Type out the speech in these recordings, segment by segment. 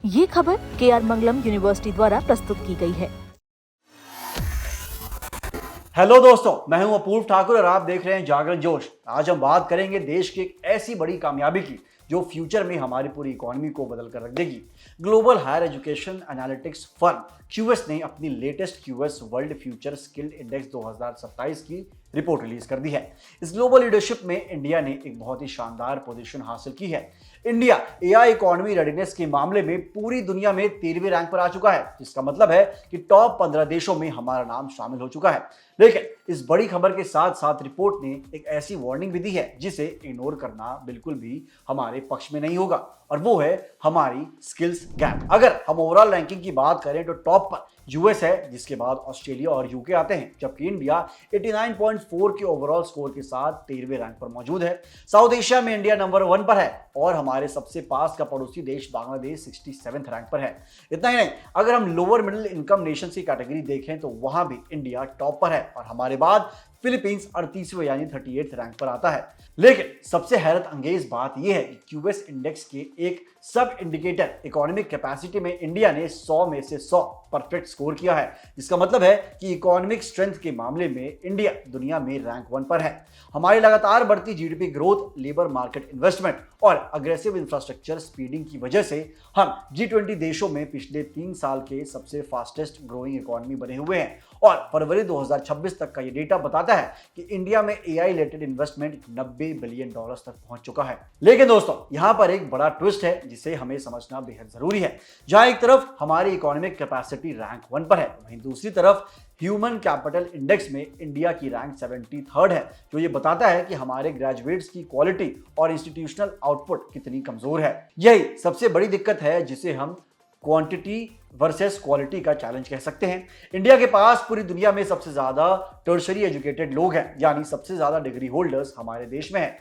ये खबर KR मंगलम university द्वारा प्रस्तुत की गई है। हेलो दोस्तों, मैं हूं अपूर्व ठाकुर और आप देख रहे हैं जागरण जोश। आज हम बात करेंगे देश की एक ऐसी बड़ी कामयाबी की जो फ्यूचर में हमारी पूरी इकोनॉमी को बदल कर रख देगी। Global higher education analytics firm QS ने अपनी latest QS world future skilled index 2027 की रिपोर्ट रिलीज कर दी है। इस ग्लोबल लीडरशिप में इंडिया ने एक बहुत ही शानदार पोजीशन हासिल की है। इंडिया AI इकोनॉमी रेडीनेस के मामले में पूरी दुनिया में 13वें रैंक पर आ चुका है, जिसका मतलब है कि टॉप 15 देशों में हमारा नाम शामिल हो चुका है। लेकिन इस बड़ी खबर के साथ साथ रिपोर्ट ने एक ऐसी वार्निंग भी दी है जिसे इग्नोर करना बिल्कुल भी हमारे पक्ष में नहीं होगा, और वो है हमारी स्किल्स गैप। अगर हम ओवरऑल रैंकिंग की बात करें तो टॉप पर US है, जिसके बाद ऑस्ट्रेलिया और UK आते हैं, जबकि इंडिया 89.4 के ओवरऑल स्कोर के साथ 13वें रैंक पर मौजूद है। साउथ एशिया में इंडिया नंबर 1 पर है और हमारे सबसे पास का पड़ोसी देश बांग्लादेश 67वें रैंक पर है। इतना ही नहीं, अगर हम लोअर मिडिल इनकम नेशन की कैटेगरी देखें तो वहां भी इंडिया टॉप पर है और हमारे बाद फिलीपींस 38वें यानी 38th रैंक पर आता है। लेकिन सबसे हैरत अंगेज बात यह है कि QS इंडेक्स के एक सब इंडिकेटर इकोनॉमिक कैपेसिटी में इंडिया ने 100 में से 100 परफेक्ट स्कोर किया है, जिसका मतलब है कि इकोनॉमिक स्ट्रेंथ के मामले में इंडिया दुनिया में रैंक 1 पर है। हमारी लगातार बढ़ती GDP growth, labour market investment और अग्रेसिव इंफ्रास्ट्रक्चर स्पीडिंग की वजह से हम G20 देशों में पिछले 3 साल के सबसे फास्टेस्ट ग्रोइंग इकोनॉमी बने हुए हैं। और फरवरी 2026 तक का ये डेटा बताता है कि इंडिया में AI रिलेटेड इन्वेस्टमेंट $90 बिलियन तक पहुंच चुका है। लेकिन दोस्तों, यहां पर एक बड़ा ट्विस्ट है जिसे हमें समझना बेहद जरूरी है। जहां एक तरफ हमारी इकोनॉमिक कैपेसिटी रैंक 1 पर है, वहीं दूसरी तरफ ह्यूमन कैपिटल इंडेक्स में इंडिया की रैंक 73rd है, जो ये बताता है कि हमारे ग्रेजुएट्स की क्वालिटी और इंस्टीट्यूशनल आउटपुट कितनी कमजोर है। यही सबसे बड़ी दिक्कत है जिसे हम क्वांटिटी वर्सेस क्वालिटी का चैलेंज कह सकते हैं। इंडिया के पास पूरी दुनिया में सबसे ज्यादा टर्शरी एजुकेटेड लोग हैं, यानी सबसे ज्यादा डिग्री होल्डर्स हमारे देश में हैं।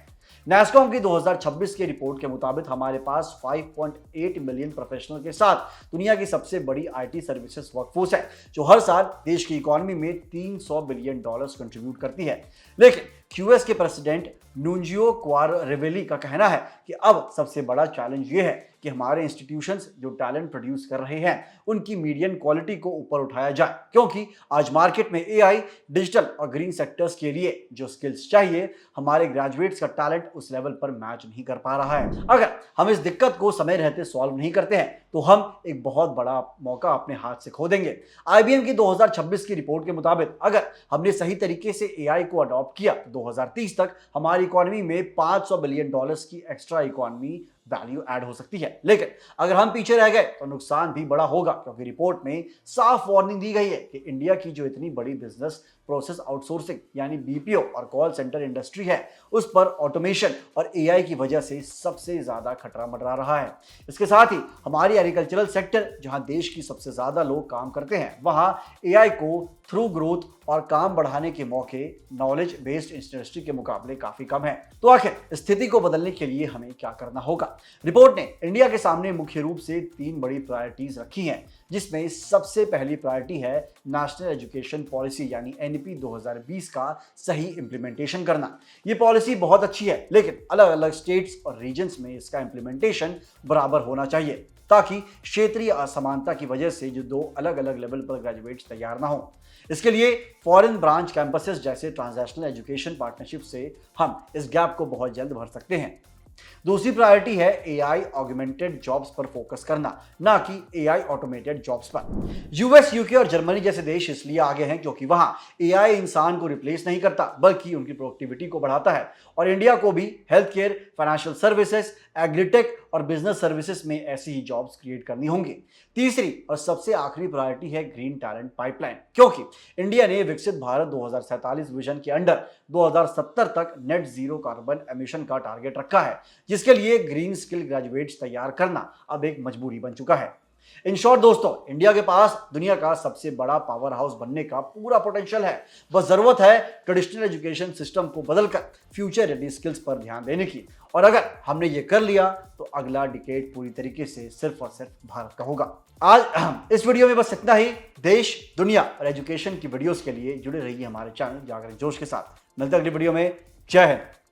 NASSCOM की 2026 की रिपोर्ट के मुताबिक हमारे पास 5.8 मिलियन प्रोफेशनल के साथ दुनिया की सबसे बड़ी IT सर्विसेज वर्कफोर्स है, जो हर साल देश की इकोनॉमी में $300 बिलियन कंट्रीब्यूट करती है। लेकिन QS के प्रेसिडेंट नूंजियो क्वाररेवेली का कहना है कि अब सबसे बड़ा चैलेंज ये है कि हमारे इंस्टीट्यूशंस जो टैलेंट प्रोड्यूस कर रहे हैं उनकी मीडियन क्वालिटी को ऊपर उठाया जाए, क्योंकि आज मार्केट में AI, डिजिटल और ग्रीन सेक्टर्स के लिए जो स्किल्स चाहिए, हमारे ग्रेजुएट्स का टैलेंट उस लेवल पर मैच नहीं कर पा रहा है। अगर हम इस दिक्कत को समय रहते सॉल्व नहीं करते हैं तो हम एक बहुत बड़ा मौका अपने हाथ से खो देंगे। IBM की 2026 की रिपोर्ट के मुताबिक अगर हमने सही तरीके से AI को अडॉप्ट किया तो 2030 तक हमारी इकोनॉमी में $500 बिलियन की एक्स्ट्रा इकोनॉमी वैल्यू ऐड हो सकती है। लेकिन अगर हम पीछे रह गए तो नुकसान भी बड़ा होगा, क्योंकि रिपोर्ट में साफ वार्निंग दी गई है कि इंडिया की जो इतनी बड़ी बिजनेस प्रोसेस आउटसोर्सिंग यानी BPO और कॉल सेंटर इंडस्ट्री है, उस पर ऑटोमेशन और AI की वजह से सबसे ज्यादा खतरा मंडरा रहा है। इसके साथ ही हमारी एग्रीकल्चरल सेक्टर, जहां देश की सबसे ज्यादा लोग काम करते हैं, वहां AI को थ्रू ग्रोथ और काम बढ़ाने के मौके नॉलेज बेस्ड इंडस्ट्री के मुकाबले काफी कम है। तो आखिर स्थिति को बदलने के लिए हमें क्या करना होगा? रिपोर्ट ने इंडिया के सामने मुख्य रूप से 3 बड़ी प्रायोरिटीज रखी हैं, जिसमें सबसे पहली प्रायोरिटी है नेशनल एजुकेशन पॉलिसी यानी NEP 2020 का सही इंप्लीमेंटेशन करना। ये पॉलिसी बहुत अच्छी है, लेकिन अलग अलग स्टेट्स और रीजन्स में इसका इंप्लीमेंटेशन बराबर होना चाहिए, ताकि क्षेत्रीय असमानता की वजह से जो 2 अलग अलग लेवल पर ग्रेजुएट्स तैयार ना हो। इसके लिए फॉरेन ब्रांच कैंपसेस जैसे ट्रांजैक्शनल एजुकेशन पार्टनरशिप से हम इस गैप को बहुत जल्द भर सकते हैं। दूसरी प्रायोरिटी है AI ऑगमेंटेड जॉब्स पर फोकस करना, ना कि AI ऑटोमेटेड जॉब्स पर। US, UK और जर्मनी जैसे देश इसलिए आगे हैं क्योंकि वहां AI इंसान को रिप्लेस नहीं करता, बल्कि उनकी प्रोडक्टिविटी को बढ़ाता है। और इंडिया को भी health care, financial services, agritech और बिजनेस सर्विसेज में ऐसी ही जॉब्स क्रिएट करनी होंगी। तीसरी और सबसे आखिरी प्रायोरिटी है ग्रीन टैलेंट पाइपलाइन, क्योंकि इंडिया ने विकसित भारत 2047 विजन के अंडर 2070 तक नेट जीरो कार्बन एमिशन का टारगेट रखा है, जिसके लिए ग्रीन स्किल ग्रेजुएट्स तैयार करना अब एक मजबूरी बन चुका है। इन शॉर्ट दोस्तों, इंडिया के पास दुनिया का सबसे बड़ा पावर हाउस बनने का पूरा पोटेंशियल है। बस जरूरत है ट्रेडिशनल एजुकेशन सिस्टम को बदलकर फ्यूचर रेडी स्किल्स पर ध्यान देने की। और अगर हमने ये कर लिया तो अगला डिकेड पूरी तरीके से सिर्फ और सिर्फ भारत का होगा। आज इस वीडियो में बस इतना ही। देश, दुनिया और एजुकेशन की वीडियोस के लिए जुड़े रहिए हमारे चैनल जागरण जोश के साथ। मिलते हैं अगली वीडियो में। जय हिंद।